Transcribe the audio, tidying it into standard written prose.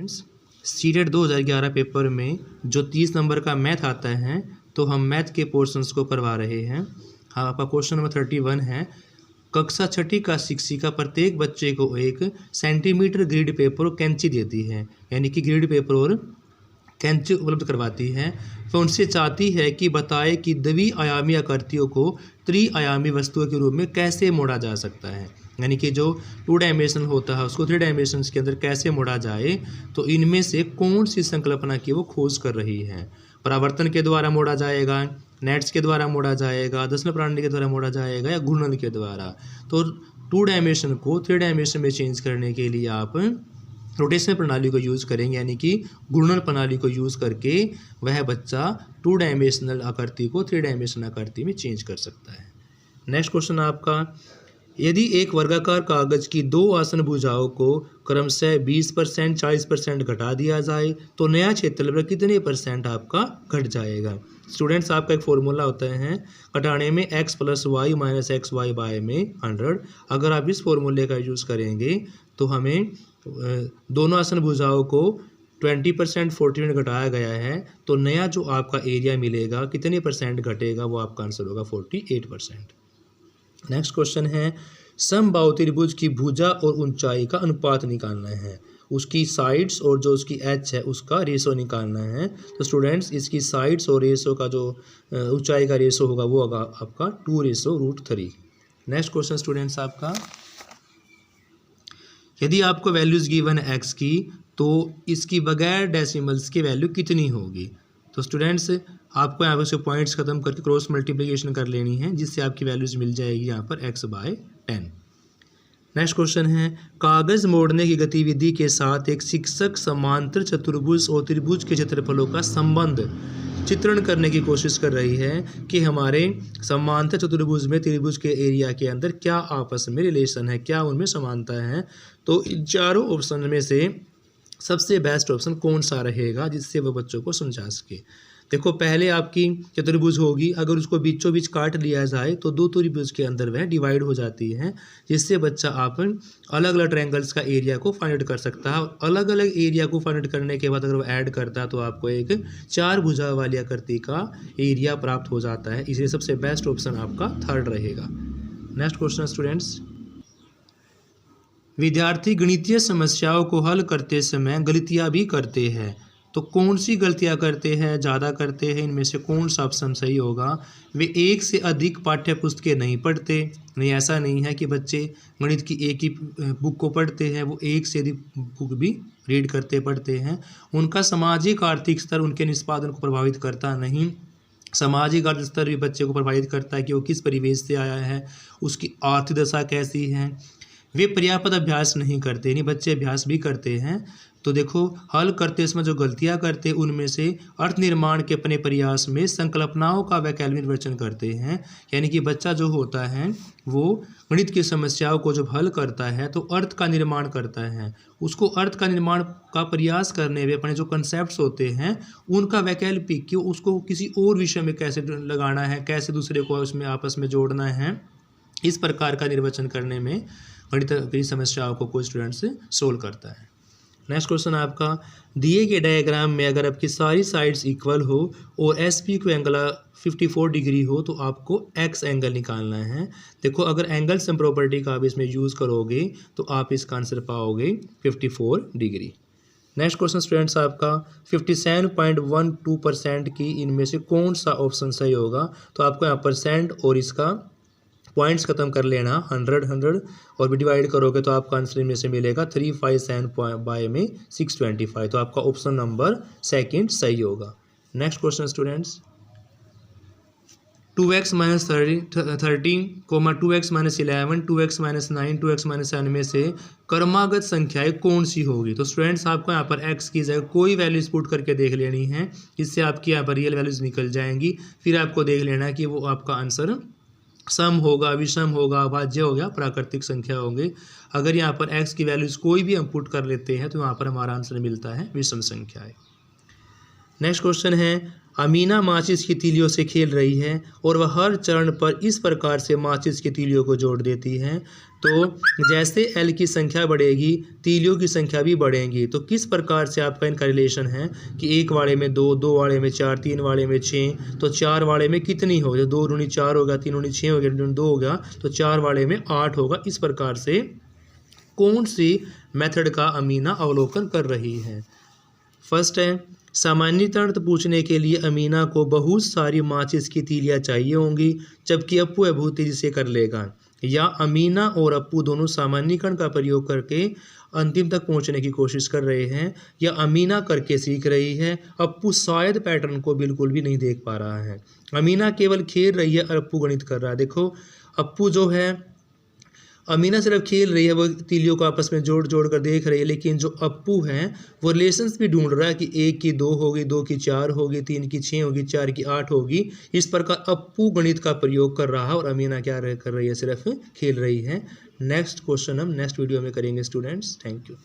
Friends, CTET 2011 paper में जो 30 number का मैथ आता है, तो हम मैथ के पोर्शंस को करवा रहे हैं। हाँ, आपका क्वेश्चन नंबर 31 है। कक्षा छठी का शिक्षिका प्रत्येक बच्चे को 1 सेंटीमीटर ग्रिड पेपर और कैंची देती है, यानी कि ग्रिड पेपर और कैंची उपलब्ध करवाती है। तो उनसे चाहती है कि बताए कि द्विआयामी आकृतियों को त्रिआयामी वस्तुओं के रूप में कैसे मोड़ा जा सकता है, यानी कि जो 2 डायमेंशन होता है उसको 3 डायमेंशंस के अंदर कैसे मोड़ा जाए। तो इनमें से कौन सी संकल्पना की वो खोज कर रही है। परावर्तन के द्वारा मोड़ा जाएगा, नेट्स के द्वारा मोड़ा जाएगा, दशमलव प्रणाली के द्वारा मोड़ा जाएगा, या घूर्णन के द्वारा। तो 2 डायमेंशन को 3 डायमेंशन में चेंज करने के लिए आप रोटेशनल प्रणाली को यूज़ करेंगे, यानी कि घूर्णन प्रणाली को यूज़ करके वह बच्चा 2 डायमेंशनल आकृति को 3 डायमेंशनल आकृति में चेंज कर सकता है। नेक्स्ट क्वेश्चन आपका, यदि एक वर्गाकार कागज की 2 आसन भुजाओं को क्रमशः 20%, 40% घटा दिया जाए तो नया क्षेत्रफल कितने % आपका घट जाएगा। स्टूडेंट्स, आपका एक फॉर्मूला होता है घटाने में x + y - xy में 100। अगर आप इस फॉर्मूले का यूज़ करेंगे तो हमें दोनों आसन भुजाओं को 20% 40% घटाया गया है, तो नया जो आपका एरिया मिलेगा कितने % घटेगा, वो आपका आंसर होगा 48%। नेक्स्ट क्वेश्चन है, समबाहु त्रिभुज की भुजा और ऊंचाई का अनुपात निकालना है। उसकी साइड्स और जो उसकी एच है उसका रेशो निकालना है। तो स्टूडेंट्स, इसकी साइड्स और रेशो का जो ऊंचाई का रेशो होगा वो होगा आपका 2:√3। नेक्स्ट क्वेश्चन स्टूडेंट्स आपका, यदि आपको वैल्यूज़ गिवन है एक्स की, तो इसकी बगैर डेसिमल्स की वैल्यू कितनी होगी। तो स्टूडेंट्स, आपको यहाँ पर से पॉइंट्स खत्म करके क्रॉस मल्टीप्लिकेशन कर लेनी है, जिससे आपकी वैल्यूज़ मिल जाएगी यहाँ पर x/10। नेक्स्ट क्वेश्चन है, कागज़ मोड़ने की गतिविधि के साथ एक शिक्षक समांतर चतुर्भुज और त्रिभुज के क्षेत्रफलों का संबंध चित्रण करने की कोशिश कर रही है कि हमारे समांतर चतुर्भुज में त्रिभुज के एरिया के अंदर क्या आपस में रिलेशन है, क्या उनमें समानता है। तो इन चारों ऑप्शन में से सबसे बेस्ट ऑप्शन कौन सा रहेगा जिससे वह बच्चों को समझा सके। देखो, पहले आपकी चतुर्भुज होगी, अगर उसको बीचों बीच काट लिया जाए तो 2 त्रिभुज के अंदर वह डिवाइड हो जाती है, जिससे बच्चा आप अलग अलग ट्रायंगल्स का एरिया को फाइंड आउट कर सकता है। अलग अलग एरिया को फाइंड आउट करने के बाद अगर वो ऐड करता है तो आपको एक 4 भुजा वाली आकृति का एरिया प्राप्त हो जाता है। इसलिए सबसे बेस्ट ऑप्शन आपका 3rd रहेगा। नेक्स्ट क्वेश्चन स्टूडेंट्स, विद्यार्थी गणितीय समस्याओं को हल करते समय गलतियाँ भी करते हैं, तो कौन सी गलतियाँ करते हैं, ज़्यादा करते हैं, इनमें से कौन सा ऑप्शन सही होगा। वे एक से अधिक पाठ्य पुस्तकें नहीं पढ़ते। नहीं, ऐसा नहीं है कि बच्चे गणित की एक ही बुक को पढ़ते हैं, वो एक से अधिक बुक भी रीड करते पढ़ते हैं। उनका सामाजिक आर्थिक स्तर उनके निष्पादन को प्रभावित करता नहीं। सामाजिक आर्थिक स्तर भी बच्चे को प्रभावित करता है कि वो किस परिवेश से आया है, उसकी आर्थिक दशा कैसी है। वे पर्याप्त अभ्यास नहीं करते, नहीं, बच्चे अभ्यास भी करते हैं। तो देखो, हल करते समय जो गलतियां करते हैं उनमें से अर्थ निर्माण के अपने प्रयास में संकल्पनाओं का वैकल्पिक निर्वचन करते हैं, यानी कि बच्चा जो होता है वो गणित की समस्याओं को जब हल करता है तो अर्थ का निर्माण करता है। उसको अर्थ का निर्माण का प्रयास करने में अपने जो कंसेप्ट होते हैं उनका वैकल्पिक कि उसको किसी और विषय में कैसे लगाना है, कैसे दूसरे को उसमें आपस में जोड़ना है, इस प्रकार का निर्वचन करने में गणित की समस्याओं को कोई स्टूडेंट्स सोल्व करता है। नेक्स्ट क्वेश्चन आपका, दिए गए डायग्राम में अगर आपकी सारी साइड्स इक्वल हो और SP को एंगल 54 डिग्री हो तो आपको X एंगल निकालना है। देखो, अगर एंगल सम प्रॉपर्टी का आप इसमें यूज़ करोगे तो आप इसका आंसर पाओगे 54 डिग्री। नेक्स्ट क्वेश्चन स्टूडेंट्स आपका, 57.12% की इनमें से कौन सा ऑप्शन सही होगा। तो आपको यहाँ परसेंट और इसका पॉइंट्स खत्म कर लेना, 100 और भी डिवाइड करोगे तो आपका आंसर में से मिलेगा 357 में 625। तो आपका ऑप्शन नंबर 2 सही होगा। Next question students, 2x - 13, 2x - 11, 2x - 9, 2x - 7 में से क्रमागत संख्याएं कौन सी होगी। तो स्टूडेंट्स, आपको यहाँ पर x की जगह कोई वैल्यूज पुट करके देख लेनी है, इससे आपकी यहाँ पर रियल वैल्यूज निकल जाएंगी। फिर आपको देख लेना है कि वो आपका आंसर सम होगा, विषम होगा, भाज्य हो गया, प्राकृतिक संख्या होंगे। अगर यहाँ पर x की वैल्यूज कोई भी हम पुट कर लेते हैं तो यहाँ पर हमारा आंसर मिलता है विषम संख्या है। नेक्स्ट क्वेश्चन है, अमीना माचिस की तीलियों से खेल रही है और वह हर चरण पर इस प्रकार से माचिस की तीलियों को जोड़ देती है। तो जैसे एल की संख्या बढ़ेगी तीलियों की संख्या भी बढ़ेगी। तो किस प्रकार से आपका इनका रिलेशन है कि एक वाले में 2, 2 वाले में 4, 3 वाले में 6, तो 4 वाले में कितनी होगी? 2 दूनी 4 होगा, 3 दूनी 6 होगा, 2 होगा, तो 4 वाले में 8 होगा। इस प्रकार से कौन सी मेथड का अमीना अवलोकन कर रही है? फर्स्ट है, सामान्यीकरण पूछने के लिए अमीना को बहुत सारी माचिस की तीलियाँ चाहिए होंगी, जबकि अप्पू यह बहुत तेजी से कर लेगा। या अमीना और अप्पू दोनों सामान्यीकरण का प्रयोग करके अंतिम तक पहुंचने की कोशिश कर रहे हैं, या अमीना करके सीख रही है, अप्पू शायद पैटर्न को बिल्कुल भी नहीं देख पा रहा है। अमीना केवल खेल रही है और अप्पू गणित कर रहा है। देखो अप्पू जो है, अमीना सिर्फ खेल रही है, वो तीलियों को आपस में जोड़ जोड़ कर देख रही है, लेकिन जो अप्पू है वो रिलेशंस भी ढूंढ रहा है कि 1 की 2 होगी, 2 की 4 होगी, 3 की 6 होगी, 4 की 8 होगी। इस प्रकार अप्पू गणित का प्रयोग कर रहा है और अमीना क्या कर रही है? सिर्फ खेल रही है। नेक्स्ट क्वेश्चन हम नेक्स्ट वीडियो में करेंगे स्टूडेंट्स। Thank you.